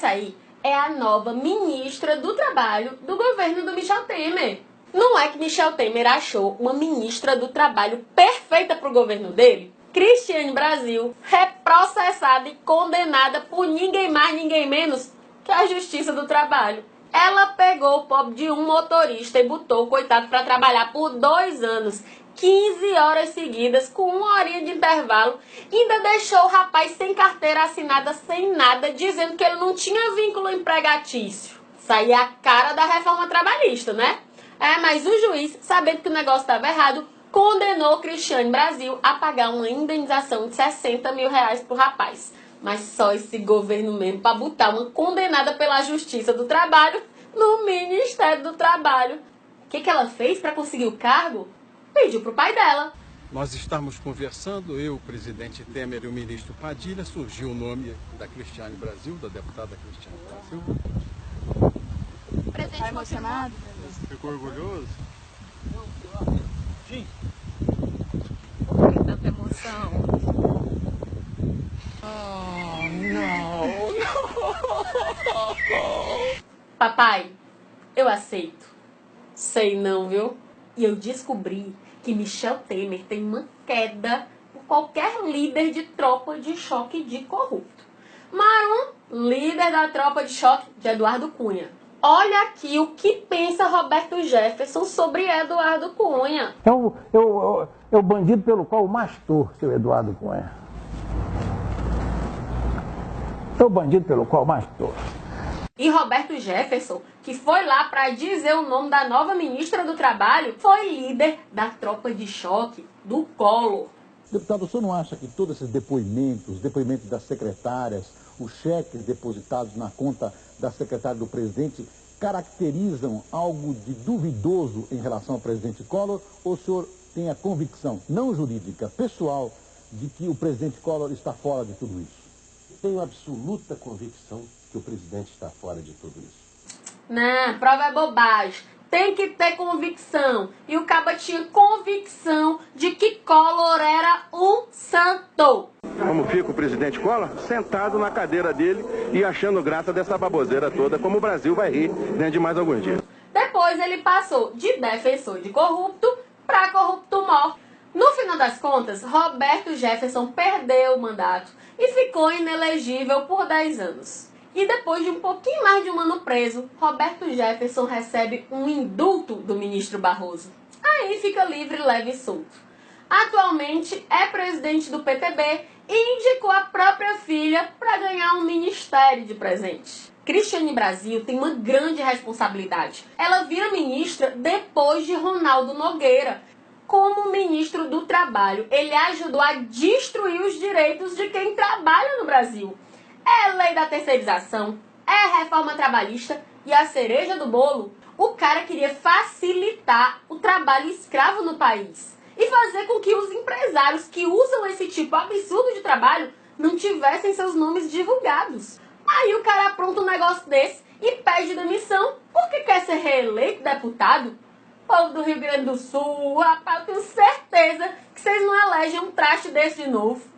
Essa aí é a nova ministra do Trabalho do governo do Michel Temer. Não é que Michel Temer achou uma ministra do Trabalho perfeita para o governo dele? Cristiane Brasil é processada e condenada por ninguém mais, ninguém menos que a Justiça do Trabalho. Ela pegou o pobre de um motorista e botou o coitado para trabalhar por 2 anos, 15 horas seguidas, com 1 horinha de intervalo, e ainda deixou o rapaz sem carteira assinada, sem nada, dizendo que ele não tinha vínculo empregatício. Isso aí é a cara da reforma trabalhista, né? Mas o juiz, sabendo que o negócio estava errado, condenou Cristiane Brasil a pagar uma indenização de 60 mil reais pro rapaz. Mas só esse governo mesmo para botar uma condenada pela Justiça do Trabalho no Ministério do Trabalho. O que ela fez para conseguir o cargo? Pediu pro pai dela. Nós estamos conversando, eu, o presidente Temer e o ministro Padilha, surgiu o nome da Cristiane Brasil, da deputada Cristiane Brasil. Está emocionado? Ficou orgulhoso? Sim. Por que tanta emoção? Oh, não. Papai, eu aceito. Sei não, viu? E eu descobri que Michel Temer tem uma queda por qualquer líder de tropa de choque de corrupto. Marum, líder da tropa de choque de Eduardo Cunha. Olha aqui o que pensa Roberto Jefferson sobre Eduardo Cunha. É o bandido pelo qual mais torço, seu Eduardo Cunha. É o bandido pelo qual mais torço. E Roberto Jefferson, que foi lá para dizer o nome da nova ministra do Trabalho, foi líder da tropa de choque do Collor. Deputado, o senhor não acha que todos esses depoimentos, depoimentos das secretárias, os cheques depositados na conta da secretária do presidente, caracterizam algo de duvidoso em relação ao presidente Collor? Ou o senhor tem a convicção, não jurídica, pessoal, de que o presidente Collor está fora de tudo isso? Tenho absoluta convicção que o presidente está fora de tudo isso. Não, prova é bobagem. Tem que ter convicção. E o caba tinha convicção de que Collor era um santo. Como fica o presidente Collor? Sentado na cadeira dele e achando graça dessa baboseira toda, como o Brasil vai rir dentro de mais alguns dias. Depois ele passou de defensor de corrupto para corrupto mor. No final das contas, Roberto Jefferson perdeu o mandato e ficou inelegível por 10 anos. E depois de um pouquinho mais de um ano preso, Roberto Jefferson recebe um indulto do ministro Barroso. Aí fica livre, leve e solto. Atualmente é presidente do PTB e indicou a própria filha para ganhar um ministério de presente. Cristiane Brasil tem uma grande responsabilidade. Ela vira ministra depois de Ronaldo Nogueira. Como ministro do Trabalho, ele ajudou a destruir os direitos de quem trabalha no Brasil. É lei da terceirização, é reforma trabalhista e a cereja do bolo, o cara queria facilitar o trabalho escravo no país e fazer com que os empresários que usam esse tipo absurdo de trabalho não tivessem seus nomes divulgados. Aí o cara apronta um negócio desse e pede demissão porque quer ser reeleito deputado. Povo do Rio Grande do Sul, rapaz, eu tenho certeza que vocês não elegem um traste desse de novo.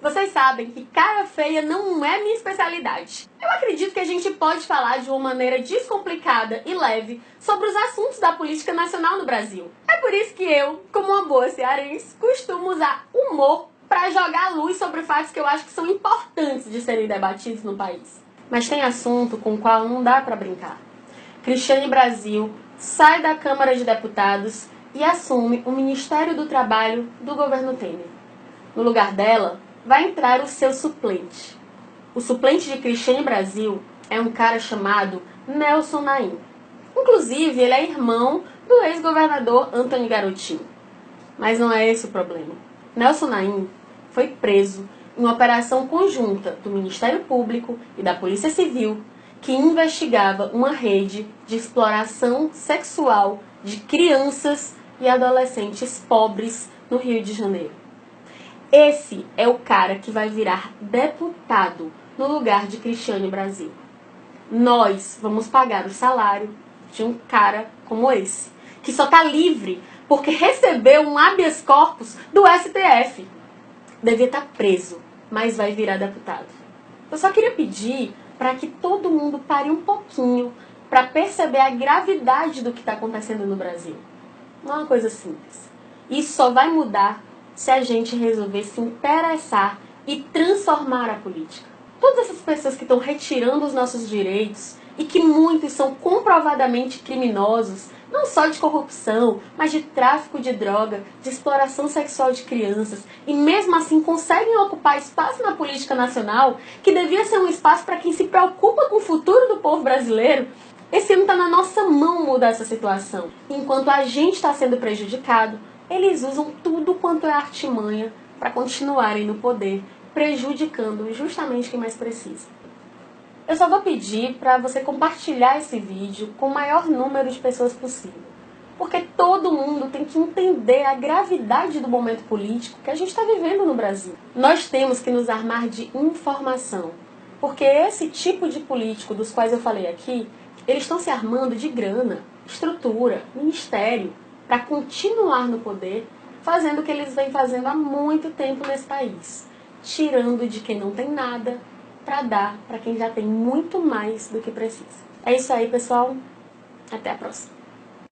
Vocês sabem que cara feia não é minha especialidade. Eu acredito que a gente pode falar de uma maneira descomplicada e leve sobre os assuntos da política nacional no Brasil. É por isso que eu, como uma boa cearense, costumo usar humor para jogar luz sobre fatos que eu acho que são importantes de serem debatidos no país. Mas tem assunto com o qual não dá para brincar. Cristiane Brasil sai da Câmara de Deputados e assume o Ministério do Trabalho do governo Temer. No lugar dela, vai entrar o seu suplente. O suplente de Cristiane Brasil é um cara chamado Nelson Naim. Inclusive, ele é irmão do ex-governador Antony Garotinho. Mas não é esse o problema. Nelson Naim foi preso em uma operação conjunta do Ministério Público e da Polícia Civil que investigava uma rede de exploração sexual de crianças e adolescentes pobres no Rio de Janeiro. Esse é o cara que vai virar deputado no lugar de Cristiane Brasil. Nós vamos pagar o salário de um cara como esse, que só está livre porque recebeu um habeas corpus do STF. Devia estar preso, mas vai virar deputado. Eu só queria pedir para que todo mundo pare um pouquinho para perceber a gravidade do que está acontecendo no Brasil. Não é uma coisa simples. Isso só vai mudar se a gente resolver se interessar e transformar a política. Todas essas pessoas que estão retirando os nossos direitos e que muitos são comprovadamente criminosos, não só de corrupção, mas de tráfico de droga, de exploração sexual de crianças, e mesmo assim conseguem ocupar espaço na política nacional, que devia ser um espaço para quem se preocupa com o futuro do povo brasileiro. Esse ano está na nossa mão mudar essa situação. Enquanto a gente está sendo prejudicado, eles usam tudo quanto é artimanha para continuarem no poder, prejudicando justamente quem mais precisa. Eu só vou pedir para você compartilhar esse vídeo com o maior número de pessoas possível. Porque todo mundo tem que entender a gravidade do momento político que a gente está vivendo no Brasil. Nós temos que nos armar de informação. Porque esse tipo de político dos quais eu falei aqui, eles estão se armando de grana, estrutura, ministério, para continuar no poder, fazendo o que eles vêm fazendo há muito tempo nesse país. Tirando de quem não tem nada, para dar para quem já tem muito mais do que precisa. É isso aí, pessoal. Até a próxima.